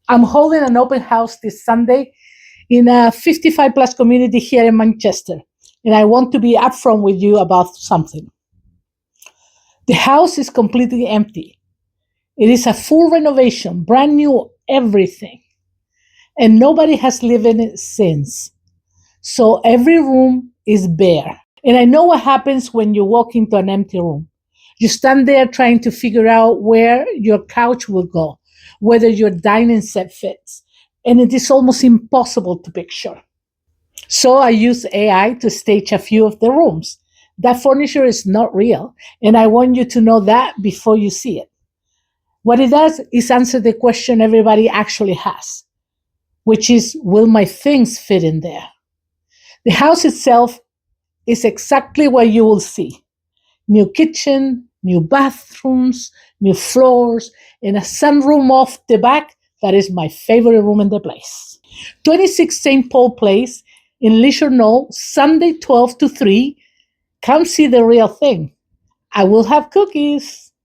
I'm holding an open house this Sunday in a 55 plus community here in Manchester, and I want to be upfront with you about something. The house is completely empty. It is a full renovation, brand new everything, and nobody has lived in it since. So every room is bare. And I know what happens when you walk into an empty room. You stand there trying to figure out where your couch will go, whether your dining set fits, and it is almost impossible to picture. So I use AI to stage a few of the rooms. That furniture is not real, and I want you to know that before you see it. What it does is answer the question everybody actually has, which is, will my things fit in there? The house itself is exactly what you will see. New kitchen, new bathrooms, new floors, and a sunroom off the back. That is my favorite room in the place. 26 St. Paul Place in Leisure Knoll, Sunday 12 to 3. Come see the real thing. I will have cookies.